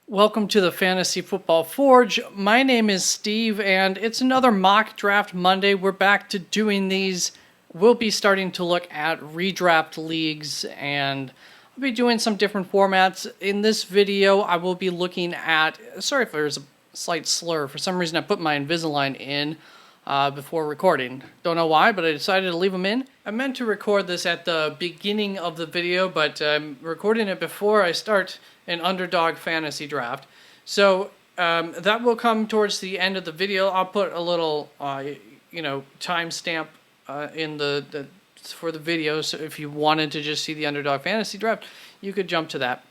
Welcome to the Fantasy Football Forge. My name is Steve, and it's another mock draft Monday. We're back to doing these. We'll be starting to look at redraft leagues, and I'll be doing some different formats. In this video, I will be looking at, sorry if there's a slight slur, for some reason I put my Invisalign in before recording. Don't know why, but I decided to leave them in. I meant to record this at the beginning of the video, but I'm recording it before I start an underdog fantasy draft. So that will come towards the end of the video. I'll put a little, timestamp in for the video. So if you wanted to just see the underdog fantasy draft, you could jump to that.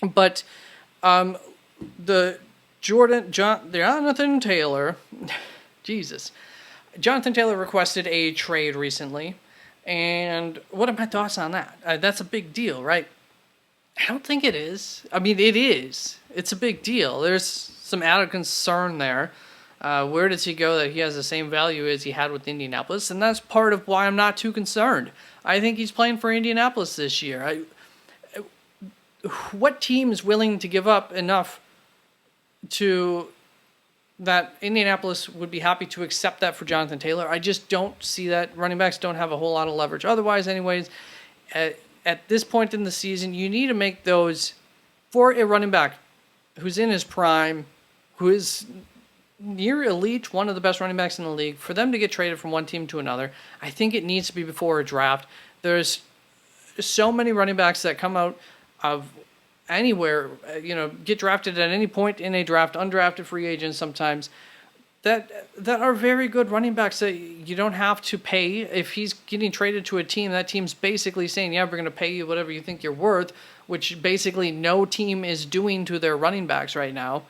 But Jonathan Taylor, Jesus, Jonathan Taylor requested a trade recently, and what are my thoughts on that? That's a big deal, right? I don't think it is. I mean, it is. It's a big deal. There's some added concern there. Where does he go that he has the same value as he had with Indianapolis? And that's part of why I'm not too concerned. I think he's playing for Indianapolis this year. What team is willing to give up enough to that Indianapolis would be happy to accept that for Jonathan Taylor? I just don't see that. Running backs don't have a whole lot of leverage. Otherwise, anyways, at this point in the season, you need to make those for a running back who's in his prime, who is near elite, one of the best running backs in the league, for them to get traded from one team to another. I think it needs to be before a draft. There's so many running backs that come out of anywhere, get drafted at any point in a draft, undrafted free agents sometimes, that are very good running backs that you don't have to pay. If he's getting traded to a team, that team's basically saying, yeah, we're going to pay you whatever you think you're worth, which basically no team is doing to their running backs right now.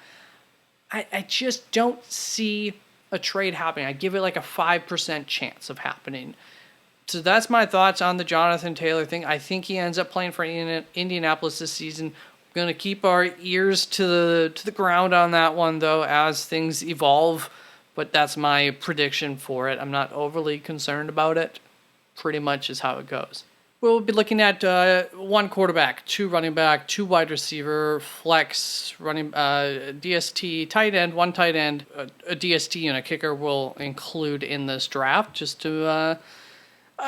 I just don't see a trade happening. I give it like a 5% chance of happening. So that's my thoughts on the Jonathan Taylor thing. I think he ends up playing for Indianapolis this season. We're going to keep our ears to the ground on that one, though, as things evolve. But that's my prediction for it. I'm not overly concerned about it. Pretty much is how it goes. We'll be looking at one quarterback, two running back, two wide receiver, flex, running DST, tight end, one tight end, a DST and a kicker will include in this draft just to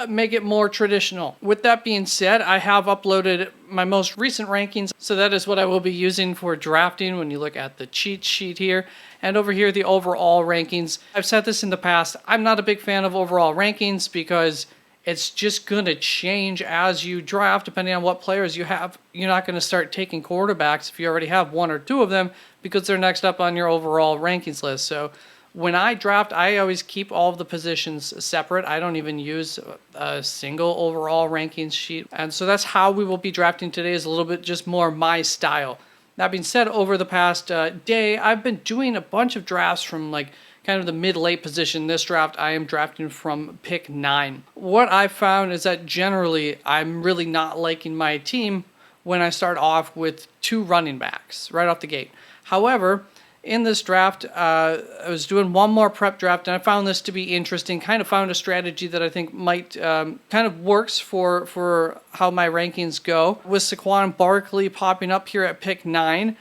make it more traditional. With that being said, I have uploaded my most recent rankings, so that is what I will be using for drafting when you look at the cheat sheet here. And over here, the overall rankings. I've said this in the past, I'm not a big fan of overall rankings because it's just going to change as you draft, depending on what players you have. You're not going to start taking quarterbacks if you already have one or two of them because they're next up on your overall rankings list. So when I draft, I always keep all of the positions separate. I don't even use a single overall rankings sheet. And so that's how we will be drafting today, is a little bit just more my style. That being said, over the past day, I've been doing a bunch of drafts from like kind of the mid-late position. This draft, I am drafting from pick 9. What I found is that generally I'm really not liking my team when I start off with two running backs right off the gate. However, in this draft, I was doing one more prep draft, and I found this to be interesting. Kind of found a strategy that I think might kind of works for how my rankings go. With Saquon Barkley popping up here at pick 9,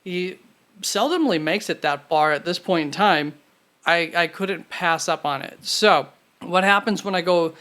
he seldomly makes it that far at this point in time. I couldn't pass up on it. So what happens when I go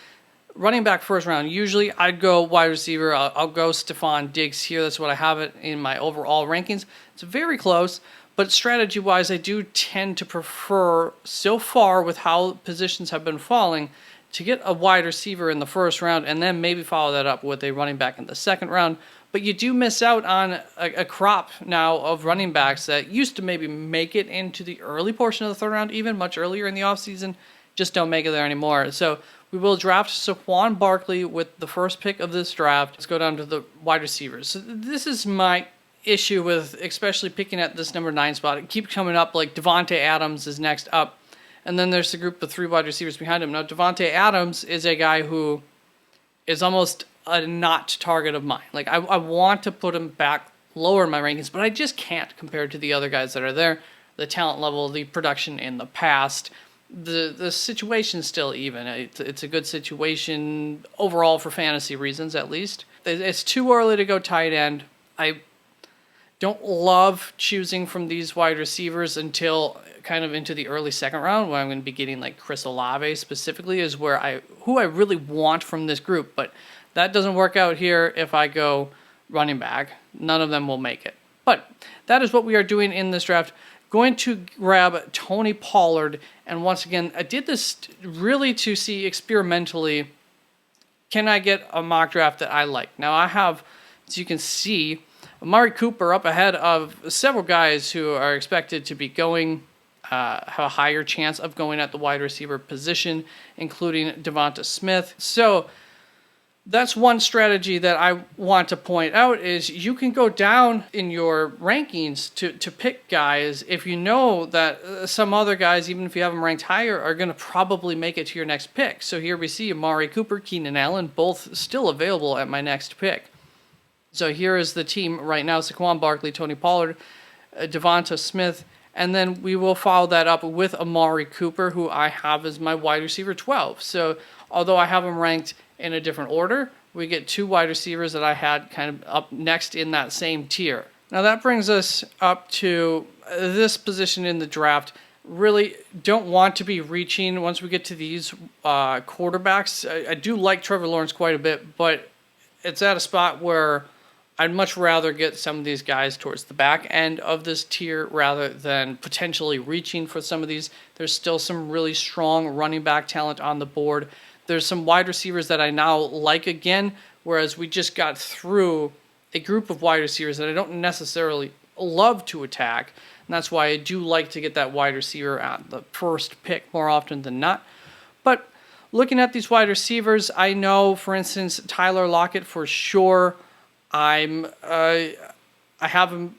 running back first round? Usually I'd go wide receiver. I'll go Stephon Diggs here. That's what I have it in my overall rankings. It's very close. But strategy-wise, I do tend to prefer, so far with how positions have been falling, to get a wide receiver in the first round and then maybe follow that up with a running back in the second round. But you do miss out on a crop now of running backs that used to maybe make it into the early portion of the third round, even much earlier in the offseason, just don't make it there anymore. So we will draft Saquon Barkley with the first pick of this draft. Let's go down to the wide receivers. So this is my issue with especially picking at this number 9 spot. It keeps coming up like Devontae Adams is next up, and then there's the group of 3 wide receivers behind him. Now Devontae Adams is a guy who is almost a not target of mine. Like I want to put him back lower in my rankings, but I just can't compared to the other guys that are there. The talent level, the production in the past, the situation's still even. It's a good situation overall for fantasy reasons, at least. It's too early to go tight end. Don't love choosing from these wide receivers until kind of into the early second round, where I'm going to be getting like Chris Olave specifically is who I really want from this group. But that doesn't work out here if I go running back. None of them will make it. But that is what we are doing in this draft. Going to grab Tony Pollard. And once again, I did this really to see experimentally, can I get a mock draft that I like? Now I have, as you can see, Amari Cooper up ahead of several guys who are expected to be going, have a higher chance of going at the wide receiver position, including Devonta Smith. So that's one strategy that I want to point out is you can go down in your rankings to pick guys if you know that some other guys, even if you have them ranked higher, are going to probably make it to your next pick. So here we see Amari Cooper, Keenan Allen, both still available at my next pick. So here is the team right now: Saquon Barkley, Tony Pollard, Devonta Smith, and then we will follow that up with Amari Cooper, who I have as my wide receiver 12. So although I have him ranked in a different order, we get two wide receivers that I had kind of up next in that same tier. Now that brings us up to this position in the draft. Really don't want to be reaching once we get to these quarterbacks. I do like Trevor Lawrence quite a bit, but it's at a spot where I'd much rather get some of these guys towards the back end of this tier rather than potentially reaching for some of these. There's still some really strong running back talent on the board. There's some wide receivers that I now like again, whereas we just got through a group of wide receivers that I don't necessarily love to attack. And that's why I do like to get that wide receiver at the first pick more often than not. But looking at these wide receivers, I know, for instance, Tyler Lockett for sure. I have him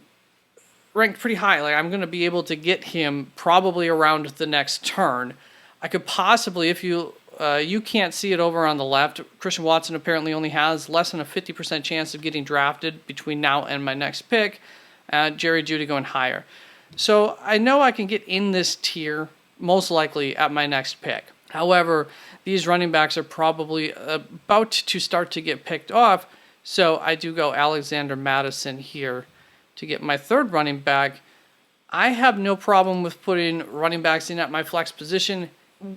ranked pretty high. Like I'm going to be able to get him probably around the next turn. I could possibly, if you can't see it over on the left, Christian Watson apparently only has less than a 50% chance of getting drafted between now and my next pick. Jerry Jeudy going higher. So I know I can get in this tier most likely at my next pick. However, these running backs are probably about to start to get picked off. So I do go Alexander Madison here to get my third running back. I have no problem with putting running backs in at my flex position.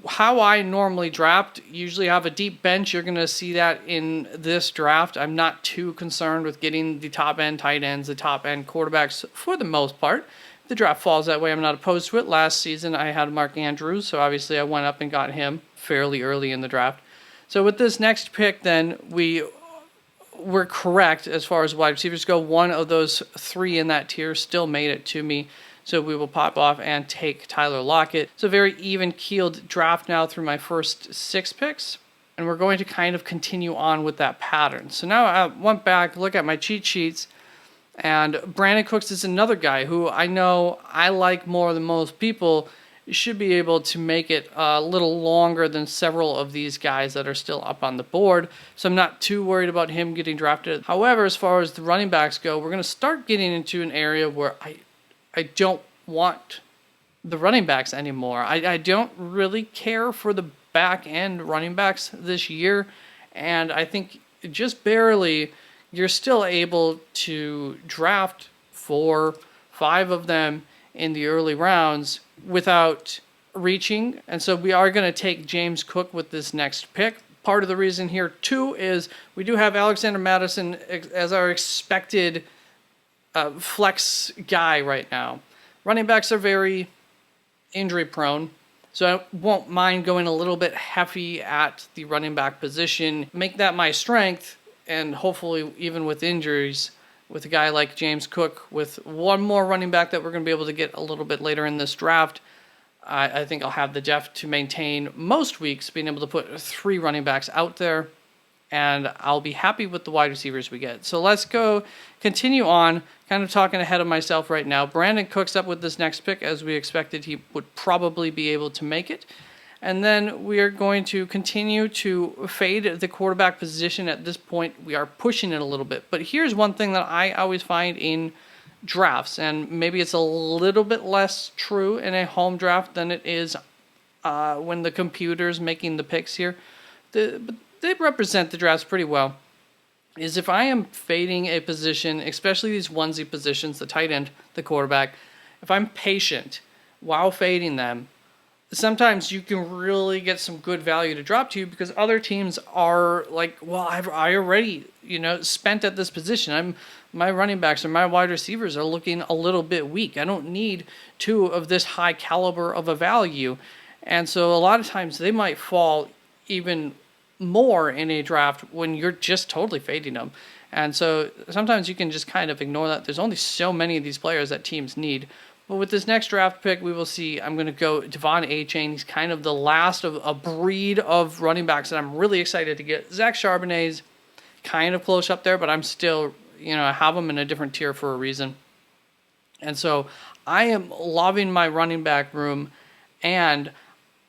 How I normally draft, usually have a deep bench. You're going to see that in this draft. I'm not too concerned with getting the top end tight ends, the top end quarterbacks for the most part. If the draft falls that way, I'm not opposed to it. Last season, I had Mark Andrews, so obviously I went up and got him fairly early in the draft. So with this next pick, then, we're correct as far as wide receivers go. One of those three in that tier still made it to me. So we will pop off and take Tyler Lockett. It's a very even-keeled draft now through my first 6 picks. And we're going to kind of continue on with that pattern. So now I went back, look at my cheat sheets. And Brandon Cooks is another guy who I know I like more than most people. Should be able to make it a little longer than several of these guys that are still up on the board. So I'm not too worried about him getting drafted. However, as far as the running backs go, we're going to start getting into an area where I don't want the running backs anymore. I don't really care for the back end running backs this year. And I think just barely you're still able to draft 4, 5 of them in the early rounds without reaching. And so we are going to take James Cook with this next pick. Part of the reason here too is we do have Alexander Madison as our expected flex guy right now. Running backs are very injury prone, so I won't mind going a little bit heavy at the running back position, make that my strength, and hopefully even with injuries, with a guy like James Cook, with one more running back that we're going to be able to get a little bit later in this draft, I think I'll have the depth to maintain most weeks, being able to put 3 running backs out there, and I'll be happy with the wide receivers we get. So let's go continue on, kind of talking ahead of myself right now. Brandon Cooks up with this next pick, as we expected he would probably be able to make it. And then we are going to continue to fade the quarterback position. At this point, we are pushing it a little bit. But here's one thing that I always find in drafts, and maybe it's a little bit less true in a home draft than it is when the computer's making the picks here. But they represent the drafts pretty well. is if I am fading a position, especially these onesie positions, the tight end, the quarterback, if I'm patient while fading them, sometimes you can really get some good value to drop to you because other teams are like, well, I already, spent at this position. My running backs or my wide receivers are looking a little bit weak. I don't need two of this high caliber of a value. And so a lot of times they might fall even more in a draft when you're just totally fading them. And so sometimes you can just kind of ignore that. There's only so many of these players that teams need. But with this next draft pick, we will see. I'm going to go Devon Achane. He's kind of the last of a breed of running backs that I'm really excited to get. Zach Charbonnet's kind of close up there, but I'm still, I have him in a different tier for a reason. And so I am loving my running back room, and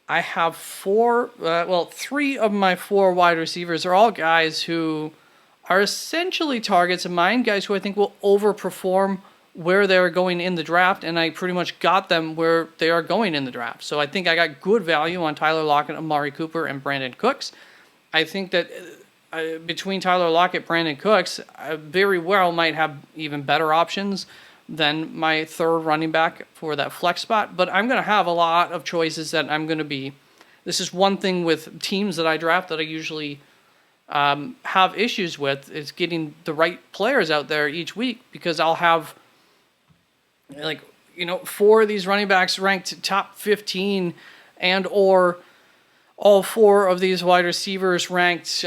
I have three of my four wide receivers are all guys who are essentially targets of mine, guys who I think will overperform where they're going in the draft, and I pretty much got them where they are going in the draft. So I think I got good value on Tyler Lockett, Amari Cooper, and Brandon Cooks. I think that between Tyler Lockett, Brandon Cooks, I very well might have even better options than my third running back for that flex spot, but I'm going to have a lot of choices that I'm going to be. This is one thing with teams that I draft that I usually have issues with, is getting the right players out there each week, because I'll have four of these running backs ranked top 15 and or all four of these wide receivers ranked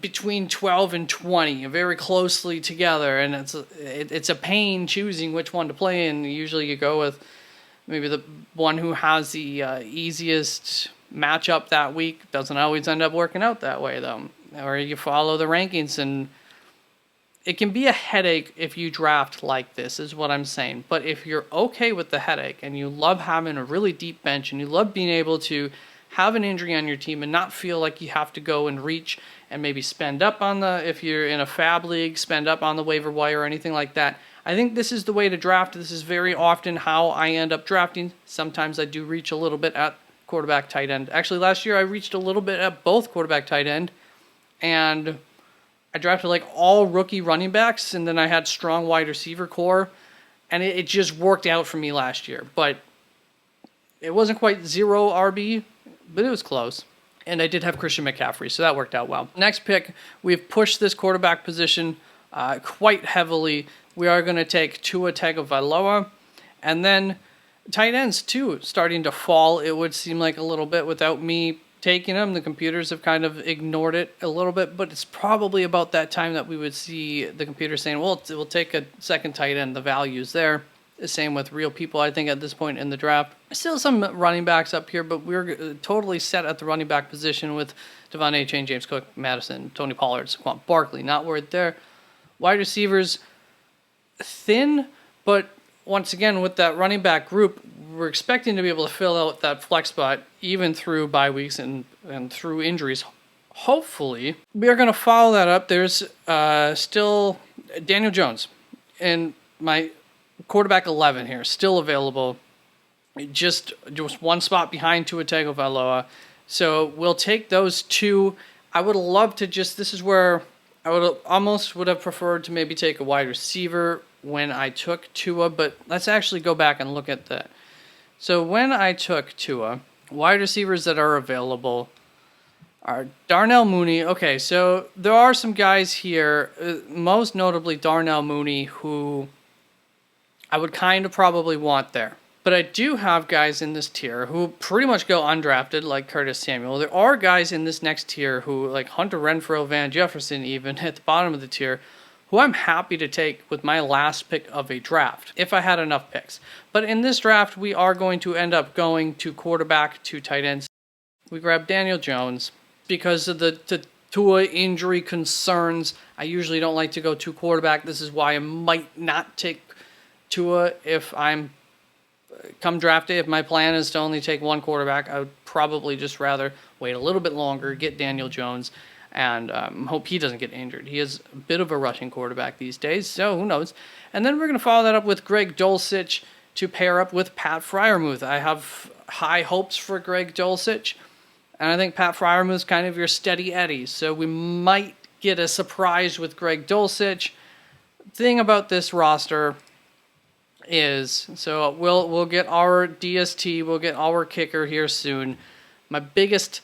between 12 and 20, very closely together, and it's a pain choosing which one to play in. Usually you go with maybe the one who has the easiest matchup that week. Doesn't always end up working out that way, though. Or you follow the rankings, and it can be a headache if you draft like this, is what I'm saying. But if you're okay with the headache and you love having a really deep bench and you love being able to have an injury on your team and not feel like you have to go and reach and maybe spend up on if you're in a fab league, spend up on the waiver wire or anything like that, I think this is the way to draft. This is very often how I end up drafting. Sometimes I do reach a little bit at quarterback, tight end. Actually, last year I reached a little bit at both quarterback, tight end, and I drafted like all rookie running backs, and then I had strong wide receiver core, and it just worked out for me last year. But it wasn't quite zero RB, but it was close. And I did have Christian McCaffrey, so that worked out well. Next pick, we've pushed this quarterback position quite heavily. We are going to take Tua Tagovailoa, and then tight ends too, starting to fall, it would seem like a little bit without me taking them. The computers have kind of ignored it a little bit, but it's probably about that time that we would see the computer saying, well, we'll take a second tight end. The value's there. The same with real people, I think, at this point in the draft. Still some running backs up here, but we're totally set at the running back position with Devon Achane, James Cook, Madison, Tony Pollard, Saquon Barkley. Not worried there. Wide receivers, thin, but once again, with that running back group, we're expecting to be able to fill out that flex spot even through bye weeks and through injuries. Hopefully, we are going to follow that up. There's still Daniel Jones in my quarterback 11 here, still available. Just one spot behind Tua Tagovailoa. So we'll take those two. I would love to this is where I would have preferred to maybe take a wide receiver when I took Tua, but let's actually go back and look at that. So when I took Tua, wide receivers that are available are Darnell Mooney. Okay, so there are some guys here, most notably Darnell Mooney, who I would kind of probably want there. But I do have guys in this tier who pretty much go undrafted, like Curtis Samuel. There are guys in this next tier who, like Hunter Renfrow, Van Jefferson even, at the bottom of the tier, who I'm happy to take with my last pick of a draft, if I had enough picks. But in this draft, we are going to end up going to quarterback, to tight ends. We grab Daniel Jones because of the Tua injury concerns. I usually don't like to go to quarterback. This is why I might not take Tua if I'm come draft day. If my plan is to only take one quarterback, I would probably just rather wait a little bit longer, get Daniel Jones, and hope he doesn't get injured. He is a bit of a rushing quarterback these days, so who knows. And then we're going to follow that up with Greg Dulcich to pair up with Pat Freiermuth. I have high hopes for Greg Dulcich, and I think Pat Freiermuth is kind of your steady Eddie, so we might get a surprise with Greg Dulcich. Thing about this roster is, so we'll get our DST, we'll get our kicker here soon. My biggest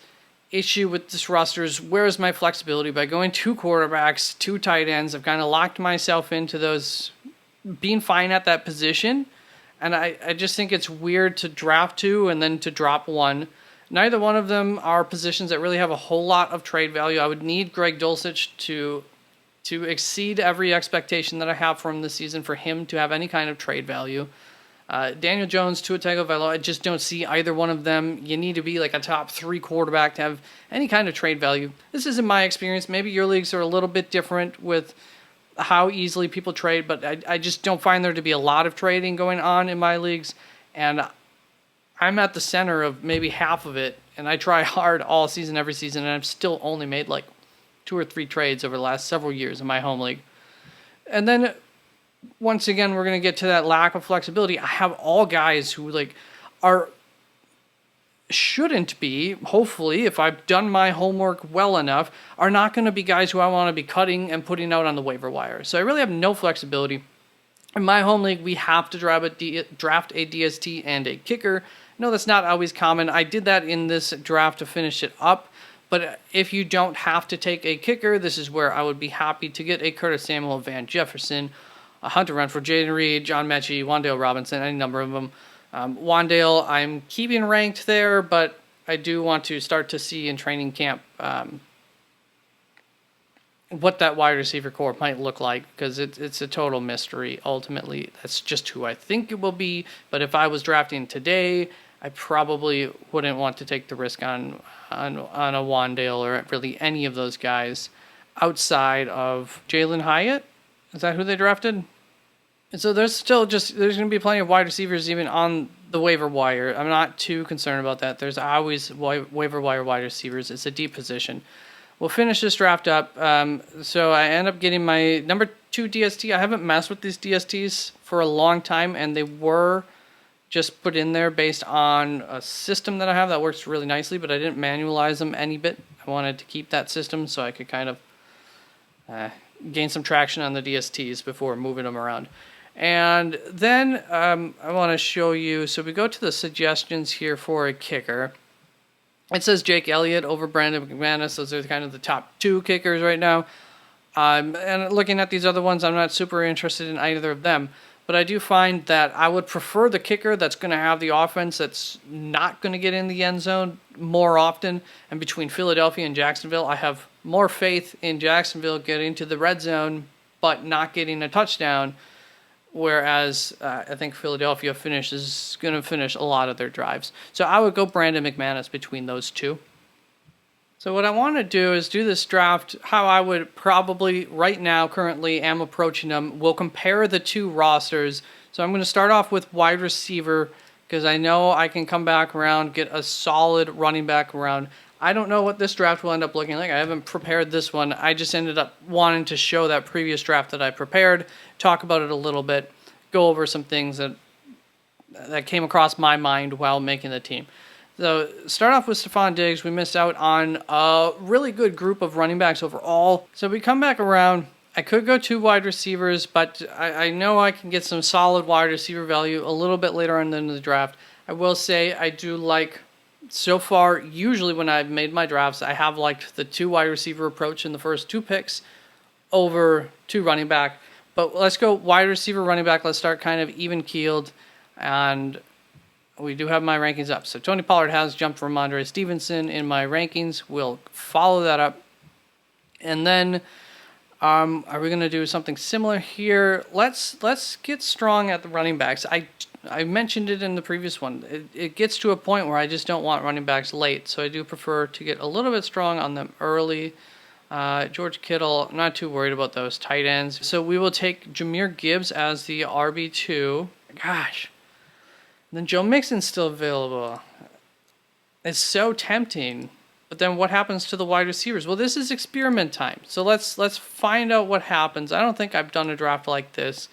issue with this roster is where's my flexibility? By going 2 quarterbacks, 2 tight ends, I've kind of locked myself into those being fine at that position. And I just think it's weird to draft 2 and then to drop 1. Neither one of them are positions that really have a whole lot of trade value. I would need Greg Dulcich to exceed every expectation that I have for him this season for him to have any kind of trade value. Daniel Jones, Tua Tagovailoa, I just don't see either one of them. You need to be like a top 3 quarterback to have any kind of trade value. This isn't my experience. Maybe your leagues are a little bit different with how easily people trade, but I just don't find there to be a lot of trading going on in my leagues, and I'm at the center of maybe half of it, and I try hard all season, every season, and I've still only made like 2 or 3 trades over the last several years in my home league. And then once again, we're going to get to that lack of flexibility. I have all guys who shouldn't be, hopefully, if I've done my homework well enough, are not going to be guys who I want to be cutting and putting out on the waiver wire. So I really have no flexibility. In my home league, we have to draft a DST and a kicker. No, that's not always common. I did that in this draft to finish it up. But if you don't have to take a kicker, this is where I would be happy to get a Curtis Samuel, Van Jefferson, a Hunter Renfrow, Jaden Reed, John Mechie, Wan'Dale Robinson, any number of them. Wan'Dale, I'm keeping ranked there, but I do want to start to see in training camp what that wide receiver core might look like, because it's a total mystery. Ultimately, that's just who I think it will be. But if I was drafting today, I probably wouldn't want to take the risk on a Wan'Dale or really any of those guys outside of Jalen Hyatt. Is that who they drafted? And so there's going to be plenty of wide receivers even on the waiver wire. I'm not too concerned about that. There's always waiver wire wide receivers. It's a deep position. We'll finish this draft up. So I end up getting my number 2 DST. I haven't messed with these DSTs for a long time, and they were just put in there based on a system that I have that works really nicely, but I didn't manualize them any bit. I wanted to keep that system so I could kind of gain some traction on the DSTs before moving them around. And then I want to show you, so we go to the suggestions here for a kicker. It says Jake Elliott over Brandon McManus. Those are kind of the top 2 kickers right now. And looking at these other ones, I'm not super interested in either of them. But I do find that I would prefer the kicker that's going to have the offense that's not going to get in the end zone more often. And between Philadelphia and Jacksonville, I have more faith in Jacksonville getting to the red zone but not getting a touchdown. Whereas I think Philadelphia is going to finish a lot of their drives. So I would go Brandon McManus between those 2. So what I want to do is do this draft how I would probably right now currently am approaching them. We'll compare the 2 rosters. So I'm going to start off with wide receiver because I know I can come back around, get a solid running back around. I don't know what this draft will end up looking like. I haven't prepared this one. I just ended up wanting to show that previous draft that I prepared, talk about it a little bit, go over some things that came across my mind while making the team. So start off with Stephon Diggs. We missed out on a really good group of running backs overall. So we come back around. I could go 2 wide receivers, but I know I can get some solid wide receiver value a little bit later on in the draft. I will say I do like, so far, usually when I've made my drafts, I have liked the 2 wide receiver approach in the first 2 picks over 2 running back. But let's go wide receiver, running back. Let's start kind of even-keeled. And we do have my rankings up. So Tony Pollard has jumped from Ramondre Stevenson in my rankings. We'll follow that up. And then are we going to do something similar here? Let's get strong at the running backs. I mentioned it in the previous one. It gets to a point where I just don't want running backs late, so I do prefer to get a little bit strong on them early. George Kittle, I'm not too worried about those tight ends. So we will take Jahmyr Gibbs as the RB2. Gosh. And then Joe Mixon's still available. It's so tempting. But then what happens to the wide receivers? Well, this is experiment time. So let's find out what happens. I don't think I've done a draft like this.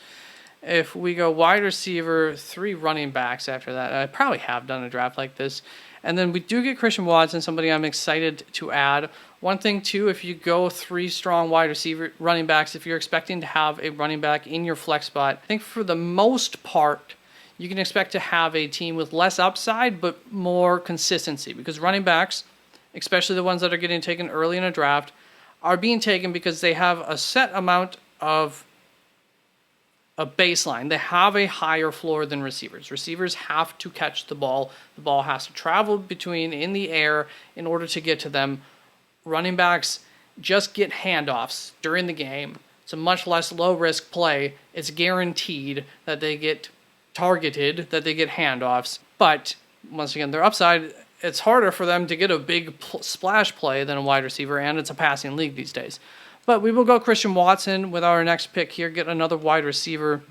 If we go wide receiver, 3 running backs after that, I probably have done a draft like this. And then we do get Christian Watson, somebody I'm excited to add. One thing too, if you go 3 strong wide receiver running backs, if you're expecting to have a running back in your flex spot, I think for the most part, you can expect to have a team with less upside but more consistency, because running backs, especially the ones that are getting taken early in a draft, are being taken because they have a set amount of a baseline. They have a higher floor than receivers. Receivers have to catch the ball. The ball has to travel between in the air in order to get to them. Running backs just get handoffs during the game. It's a much less low-risk play. It's guaranteed that they get targeted, that they get handoffs. But, once again, their upside, it's harder for them to get a big splash play than a wide receiver, and it's a passing league these days. But we will go Christian Watson with our next pick here, get another wide receiver.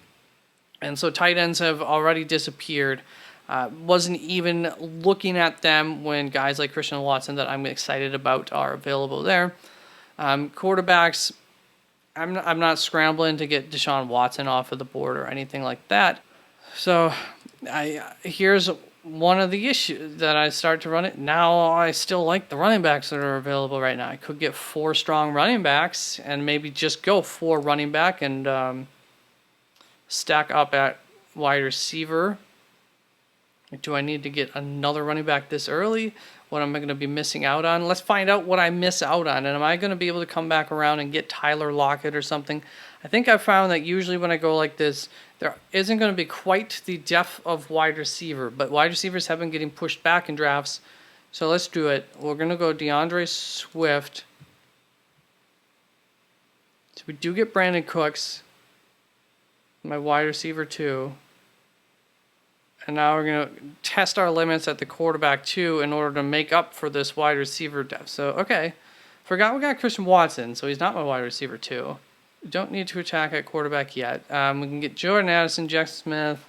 And so tight ends have already disappeared. Wasn't even looking at them when guys like Christian Watson that I'm excited about are available there. Quarterbacks, I'm not scrambling to get Deshaun Watson off of the board or anything like that. So here's one of the issues that I start to run it. Now I still like the running backs that are available right now. I could get 4 strong running backs and maybe just go 4 running back and stack up at wide receiver. Do I need to get another running back this early? What am I going to be missing out on? Let's find out what I miss out on. And am I going to be able to come back around and get Tyler Lockett or something? I think I've found that usually when I go like this, there isn't going to be quite the depth of wide receiver. But wide receivers have been getting pushed back in drafts. So let's do it. We're going to go DeAndre Swift. So we do get Brandon Cooks, my wide receiver 2. And now we're going to test our limits at the quarterback 2 in order to make up for this wide receiver depth. So, okay. Forgot we got Christian Watson, so he's not my wide receiver 2. We don't need to attack at quarterback yet. We can get Jordan Addison, Jackson Smith.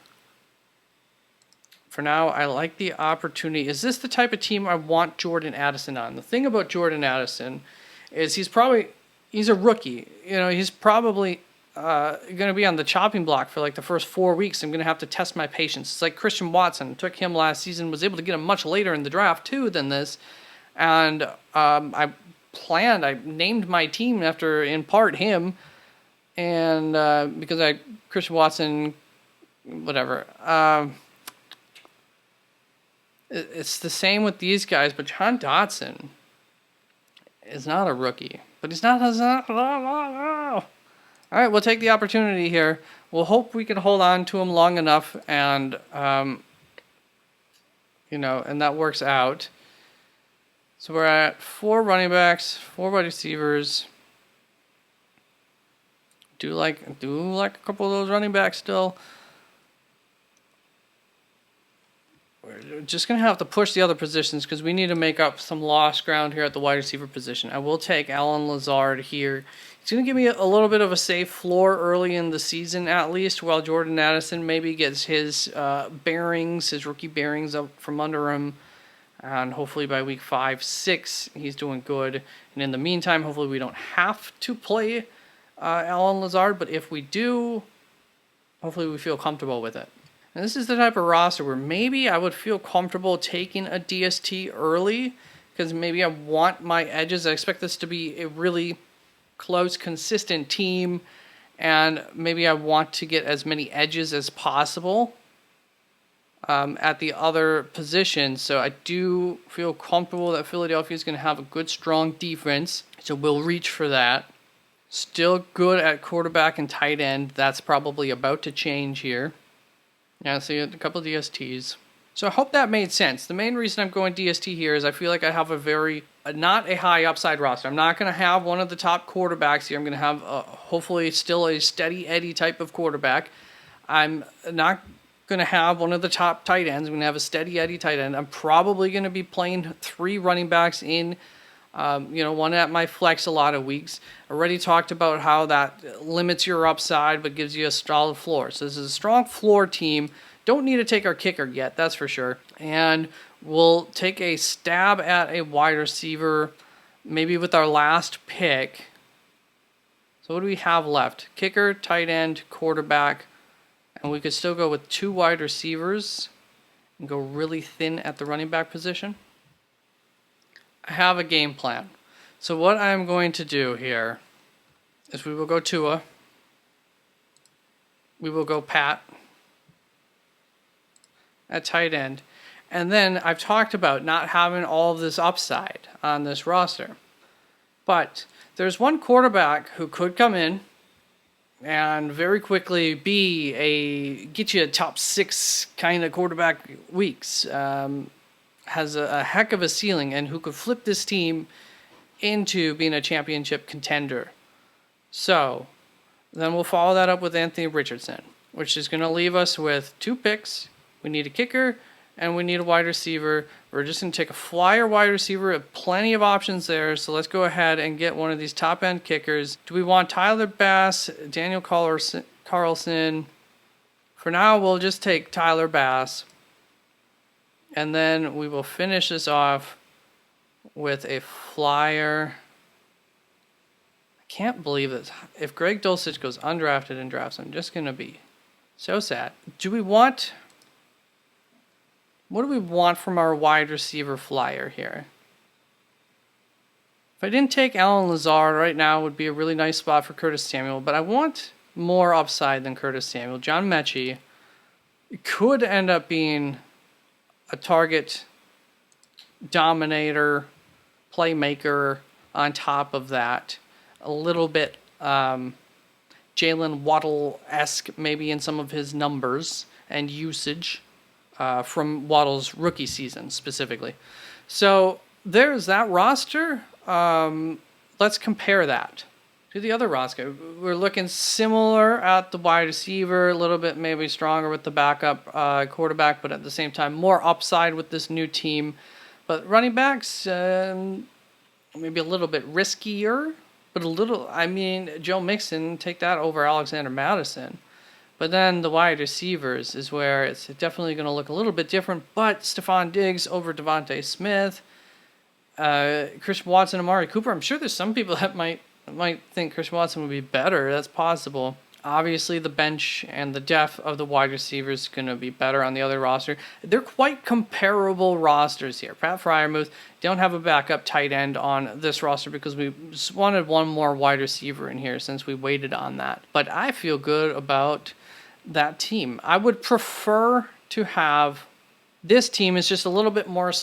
For now, I like the opportunity. Is this the type of team I want Jordan Addison on? The thing about Jordan Addison is he's a rookie. You know, he's probably going to be on the chopping block for like the first 4 weeks. I'm going to have to test my patience. It's like Christian Watson. Took him last season, was able to get him much later in the draft too than this. And I named my team after, in part, him. And because Christian Watson, whatever. It's the same with these guys, but John Dotson is not a rookie. But he's not. All right, we'll take the opportunity here. We'll hope we can hold on to him long enough, and and that works out. So we're at 4 running backs, 4 wide receivers. Do like a couple of those running backs still. We're just going to have to push the other positions because we need to make up some lost ground here at the wide receiver position. I will take Allen Lazard here. He's going to give me a little bit of a safe floor early in the season at least, while Jordan Addison maybe gets his his rookie bearings up from under him. And hopefully by week 5, 6, he's doing good. And in the meantime, hopefully we don't have to play Allen Lazard. But if we do, hopefully we feel comfortable with it. And this is the type of roster where maybe I would feel comfortable taking a DST early because maybe I want my edges. I expect this to be a really close, consistent team, and maybe I want to get as many edges as possible at the other positions. So I do feel comfortable that Philadelphia is going to have a good, strong defense, so we'll reach for that. Still good at quarterback and tight end. That's probably about to change here. Yeah, so you have a couple of DSTs. So I hope that made sense. The main reason I'm going DST here is I feel like I have not a high upside roster. I'm not going to have one of the top quarterbacks here. I'm going to have hopefully still a steady Eddie type of quarterback. I'm not going to have one of the top tight ends. I'm going to have a steady Eddie tight end. I'm probably going to be playing 3 running backs in, one at my flex a lot of weeks. Already talked about how that limits your upside but gives you a solid floor. So this is a strong floor team. Don't need to take our kicker yet, that's for sure. And we'll take a stab at a wide receiver, maybe with our last pick. So what do we have left? Kicker, tight end, quarterback. And we could still go with 2 wide receivers and go really thin at the running back position. I have a game plan. So what I'm going to do here is we will go Tua. We will go Pat at tight end. And then I've talked about not having all of this upside on this roster. But there's one quarterback who could come in and very quickly get you a top 6 kind of quarterback weeks. Has a heck of a ceiling and who could flip this team into being a championship contender. So then we'll follow that up with Anthony Richardson, which is going to leave us with 2 picks. We need a kicker and we need a wide receiver. We're just going to take a flyer wide receiver. We have plenty of options there. So let's go ahead and get one of these top end kickers. Do we want Tyler Bass, Daniel Carlson? For now, we'll just take Tyler Bass. And then we will finish this off with a flyer. I can't believe this. If Greg Dulcich goes undrafted in drafts, I'm just going to be so sad. What do we want from our wide receiver flyer here? If I didn't take Alan Lazard right now, it would be a really nice spot for Curtis Samuel, but I want more upside than Curtis Samuel. John Mechie could end up being a target dominator, playmaker on top of that. A little bit Jalen Waddle-esque maybe in some of his numbers and usage from Waddle's rookie season specifically. So there's that roster. Let's compare that to the other roster. We're looking similar at the wide receiver, a little bit maybe stronger with the backup quarterback, but at the same time more upside with this new team. But running backs, maybe a little bit riskier, but Joe Mixon, take that over Alexander Mattison. But then the wide receivers is where it's definitely going to look a little bit different. But Stephon Diggs over Devontae Smith, Christian Watson, Amari Cooper. I'm sure there's some people that might think Christian Watson would be better. That's possible. Obviously, the bench and the depth of the wide receivers is going to be better on the other roster. They're quite comparable rosters here. Pat Freiermuth don't have a backup tight end on this roster because we just wanted one more wide receiver in here since we waited on that. But I feel good about that team. I would prefer to have this team is just a little bit more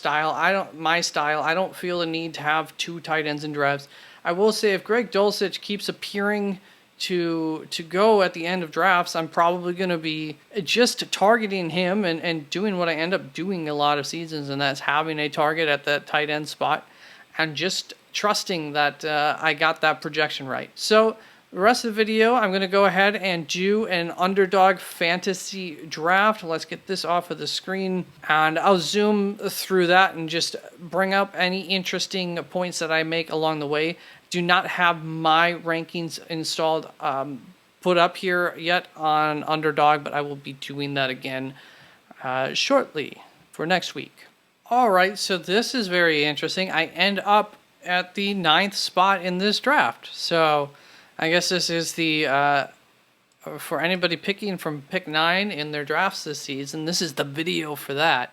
my style. I don't feel the need to have 2 tight ends in drafts. I will say if Greg Dulcich keeps appearing to go at the end of drafts, I'm probably going to be just targeting him and doing what I end up doing a lot of seasons, and that's having a target at that tight end spot and just trusting that I got that projection right. So the rest of the video, I'm going to go ahead and do an underdog fantasy draft. Let's get this off of the screen, and I'll zoom through that and just bring up any interesting points that I make along the way. Do not have my rankings installed, put up here yet on Underdog, but I will be doing that again shortly for next week. All right, so this is very interesting. I end up at the 9th spot in this draft. So I guess this is the, for anybody picking from pick 9 in their drafts this season, this is the video for that.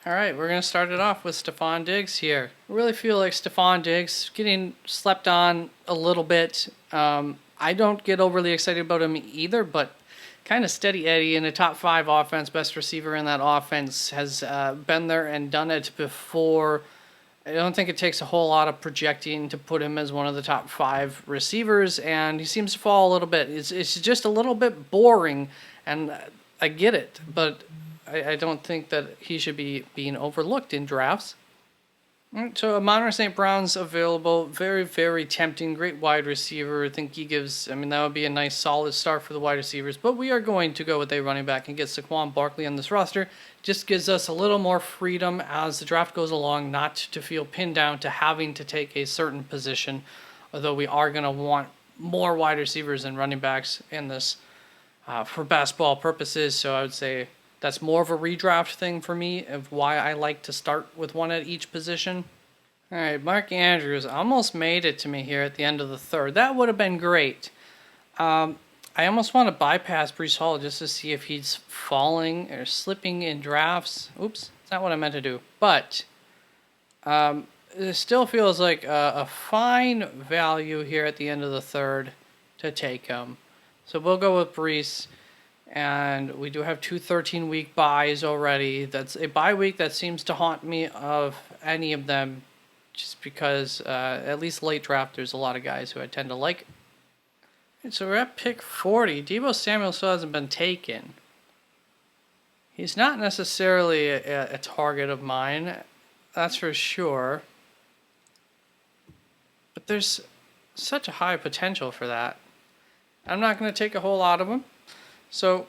All right, we're going to start it off with Stephon Diggs here. I really feel like Stephon Diggs getting slept on a little bit. I don't get overly excited about him either, but kind of steady Eddie in a top 5 offense, best receiver in that offense, has been there and done it before. I don't think it takes a whole lot of projecting to put him as one of the top 5 receivers, and he seems to fall a little bit. It's just a little bit boring, and I get it, but I don't think that he should be being overlooked in drafts. So Amon-Ra St. Brown's available. Very, very tempting. Great wide receiver. I think he gives, that would be a nice solid start for the wide receivers. But we are going to go with a running back and get Saquon Barkley on this roster. Just gives us a little more freedom as the draft goes along, not to feel pinned down to having to take a certain position. Although we are going to want more wide receivers and running backs in this for basketball purposes. So I would say that's more of a redraft thing for me of why I like to start with one at each position. All right, Mark Andrews almost made it to me here at the end of the 3rd. That would have been great. I almost want to bypass Breece Hall just to see if he's falling or slipping in drafts. Oops, that's not what I meant to do. But it still feels like a fine value here at the end of the third to take him. So we'll go with Brees. And we do have two 13-week buys already. That's a bye week that seems to haunt me of any of them, just because at least late draft, there's a lot of guys who I tend to like. And so we're at pick 40. Deebo Samuel still hasn't been taken. He's not necessarily a target of mine, that's for sure. But there's such a high potential for that. I'm not going to take a whole lot of them. So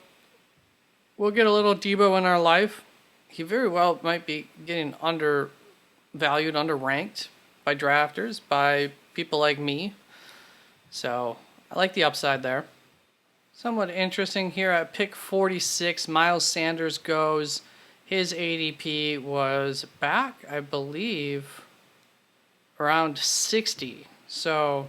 we'll get a little Deebo in our life. He very well might be getting undervalued, underranked by drafters, by people like me. So I like the upside there. Somewhat interesting here at pick 46, Miles Sanders goes. His ADP was back, I believe, around 60. So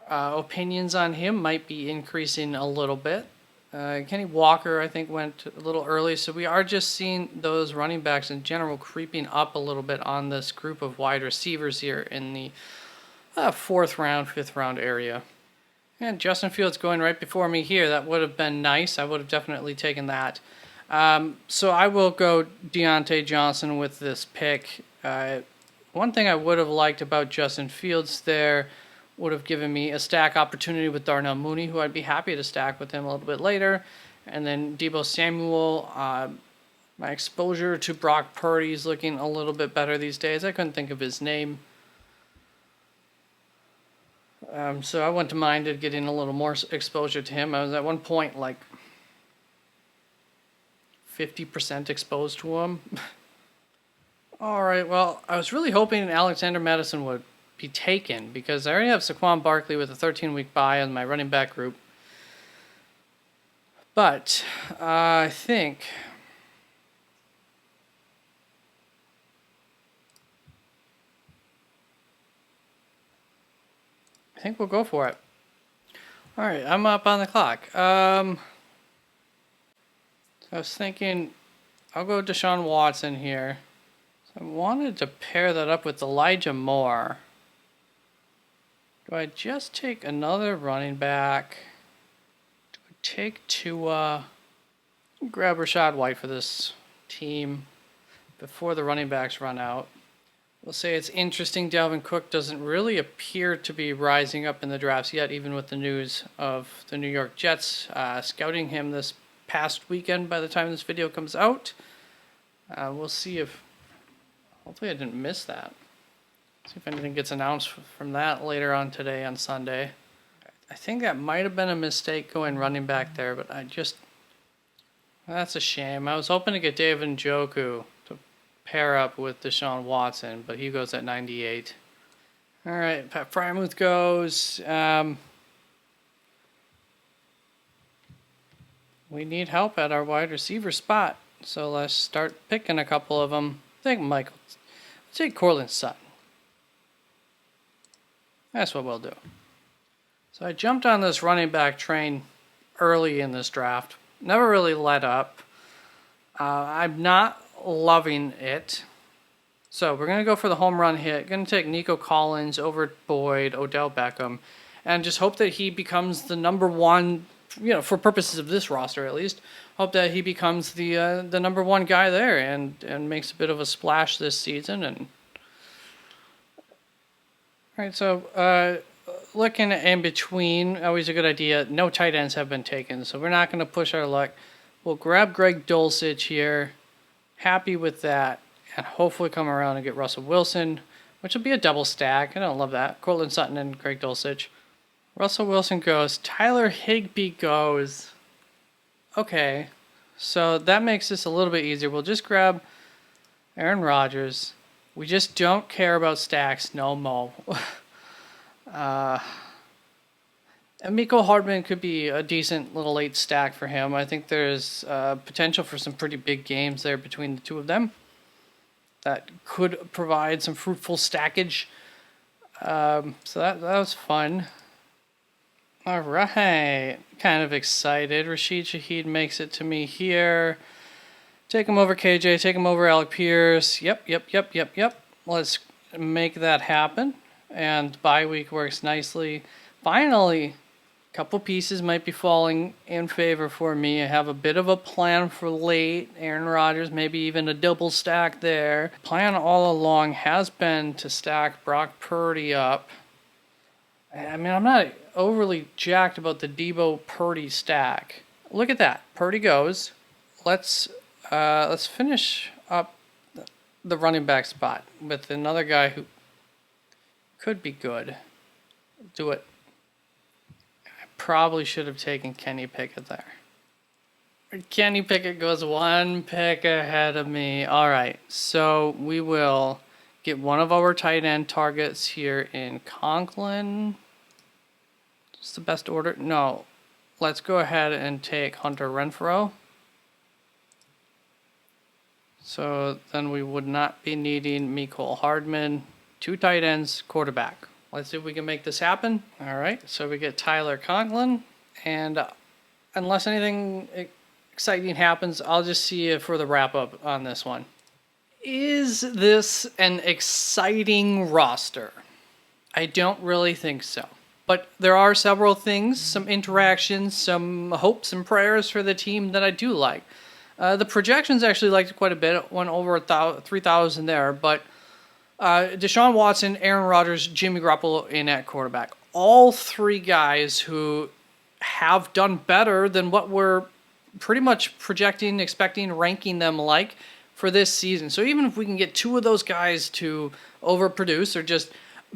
opinions on him might be increasing a little bit. Kenny Walker, I think, went a little early. So we are just seeing those running backs in general creeping up a little bit on this group of wide receivers here in the 4th round, 5th round area. And Justin Fields going right before me here. That would have been nice. I would have definitely taken that. So I will go Deontay Johnson with this pick. One thing I would have liked about Justin Fields there would have given me a stack opportunity with Darnell Mooney, who I'd be happy to stack with him a little bit later. And then Deebo Samuel, my exposure to Brock Purdy is looking a little bit better these days. I couldn't think of his name. So I wouldn't have minded getting a little more exposure to him. I was at one point like 50% exposed to him. All right, well, I was really hoping Alexander Madison would be taken because I already have Saquon Barkley with a 13-week bye in my running back group. But I think we'll go for it. All right, I'm up on the clock. So I was thinking I'll go Deshaun Watson here. So I wanted to pair that up with Elijah Moore. Do I just take another running back? Do I take Tua? Grab Rachaad White for this team before the running backs run out. We'll say it's interesting Dalvin Cook doesn't really appear to be rising up in the drafts yet, even with the news of the New York Jets scouting him this past weekend by the time this video comes out. We'll see if... Hopefully I didn't miss that. See if anything gets announced from that later on today on Sunday. I think that might have been a mistake going running back there, but that's a shame. I was hoping to get David Njoku to pair up with Deshaun Watson, but he goes at 98. All right, Pat Frymouth goes. We need help at our wide receiver spot, so let's start picking a couple of them. I think Michael. Let's take Courtland Sutton. That's what we'll do. So I jumped on this running back train early in this draft. Never really let up. I'm not loving it. So we're going to go for the home run hit. Going to take Nico Collins over Boyd, Odell Beckham, and just hope that he becomes the number one, for purposes of this roster at least, hope that he becomes the number one guy there and makes a bit of a splash this season. And all right, so looking in between, always a good idea. No tight ends have been taken, so we're not going to push our luck. We'll grab Greg Dulcich here. Happy with that. And hopefully come around and get Russell Wilson, which will be a double stack. I don't love that. Courtland Sutton and Greg Dulcich. Russell Wilson goes. Tyler Higbee goes. Okay, so that makes this a little bit easier. We'll just grab Aaron Rodgers. We just don't care about stacks no more. And Mecole Hardman could be a decent little late stack for him. I think there's potential for some pretty big games there between the two of them that could provide some fruitful stackage. So that was fun. All right. Kind of excited. Rashid Shaheed makes it to me here. Take him over KJ. Take him over Alec Pierce. Yep. let's make that happen. And bye week works nicely. Finally, a couple pieces might be falling in favor for me. I have a bit of a plan for late. Aaron Rodgers, maybe even a double stack there. Plan all along has been to stack Brock Purdy up. I mean, I'm not overly jacked about the Debo Purdy stack. Look at that. Purdy goes. Let's finish up the running back spot with another guy who could be good. Do it. I probably should have taken Kenny Pickett there. Kenny Pickett goes one pick ahead of me. All right, so we will get one of our tight end targets here in Conklin. It's the best order. No, let's go ahead and take Hunter Renfrow. So then we would not be needing Mecole Hardman. 2 tight ends, quarterback. Let's see if we can make this happen. All right, so we get Tyler Conklin. And unless anything exciting happens, I'll just see you for the wrap-up on this one. Is this an exciting roster? I don't really think so. But there are several things, some interactions, some hopes and prayers for the team that I do like. The projections actually liked it quite a bit. Went over 3,000 there, but Deshaun Watson, Aaron Rodgers, Jimmy Garoppolo in at quarterback. All 3 guys who have done better than what we're pretty much projecting, expecting, ranking them like for this season. So even if we can get 2 of those guys to overproduce or just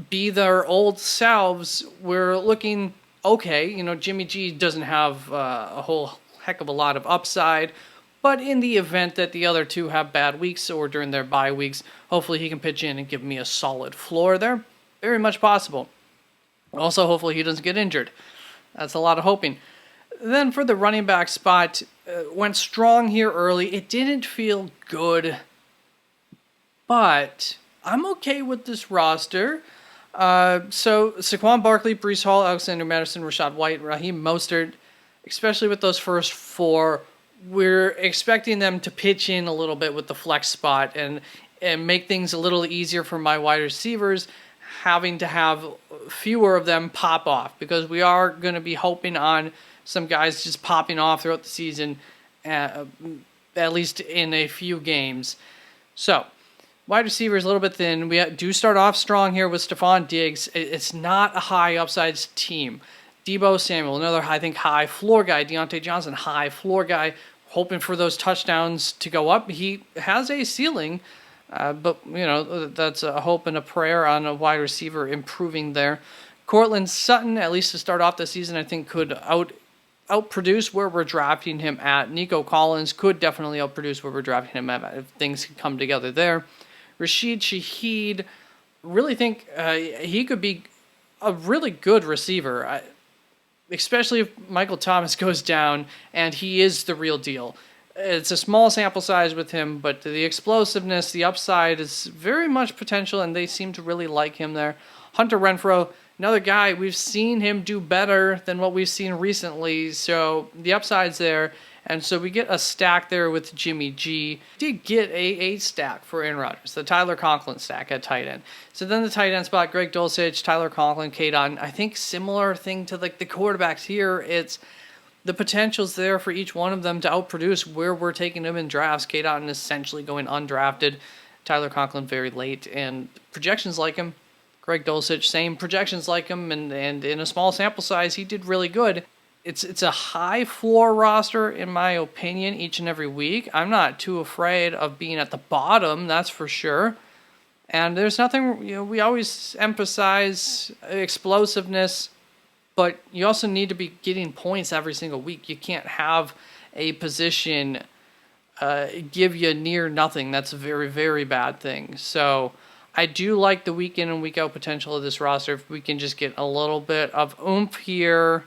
be their old selves, we're looking okay. You know, Jimmy G doesn't have a whole heck of a lot of upside. But in the event that the other 2 have bad weeks or during their bye weeks, hopefully he can pitch in and give me a solid floor there. Very much possible. Also, hopefully he doesn't get injured. That's a lot of hoping. Then for the running back spot, went strong here early. It didn't feel good, but I'm okay with this roster. So Saquon Barkley, Breece Hall, Alexander Madison, Rashad White, Raheem Mostert, especially with those first 4, we're expecting them to pitch in a little bit with the flex spot and make things a little easier for my wide receivers, having to have fewer of them pop off, because we are going to be hoping on some guys just popping off throughout the season, at least in a few games. So, wide receivers a little bit thin. We do start off strong here with Stephon Diggs. It's not a high upside team. Deebo Samuel, another, I think, high floor guy. Deontay Johnson, high floor guy, hoping for those touchdowns to go up. He has a ceiling, but, you know, that's a hope and a prayer on a wide receiver improving there. Cortland Sutton, at least to start off the season, I think could outproduce where we're drafting him at. Nico Collins could definitely outproduce where we're drafting him at if things can come together there. Rashid Shaheed, really think he could be a really good receiver, especially if Michael Thomas goes down and he is the real deal. It's a small sample size with him, but the explosiveness, the upside is very much potential, and they seem to really like him there. Hunter Renfrow, another guy, we've seen him do better than what we've seen recently, so the upside's there. And so we get a stack there with Jimmy G. Did get a stack for Aaron Rodgers, the Tyler Conklin stack at tight end. So then the tight end spot, Greg Dulcich, Tyler Conklin, K-Dot. I think similar thing to like the quarterbacks here. It's the potential's there for each one of them to outproduce where we're taking them in drafts. K-Dot essentially going undrafted. Tyler Conklin very late. And projections like him. Greg Dulcich, same projections like him. And in a small sample size, he did really good. It's a high floor roster, in my opinion, each and every week. I'm not too afraid of being at the bottom, that's for sure. And there's nothing, you know, we always emphasize explosiveness, but you also need to be getting points every single week. You can't have a position give you near nothing. That's a very, very bad thing. So I do like the week in and week out potential of this roster. If we can just get a little bit of oomph here,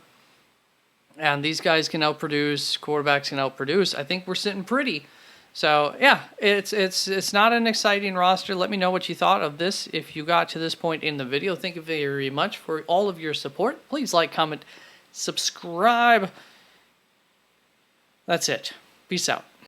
and these guys can outproduce, quarterbacks can outproduce, I think we're sitting pretty. So, yeah, it's not an exciting roster. Let me know what you thought of this if you got to this point in the video. Thank you very much for all of your support. Please like, comment, subscribe. That's it. Peace out.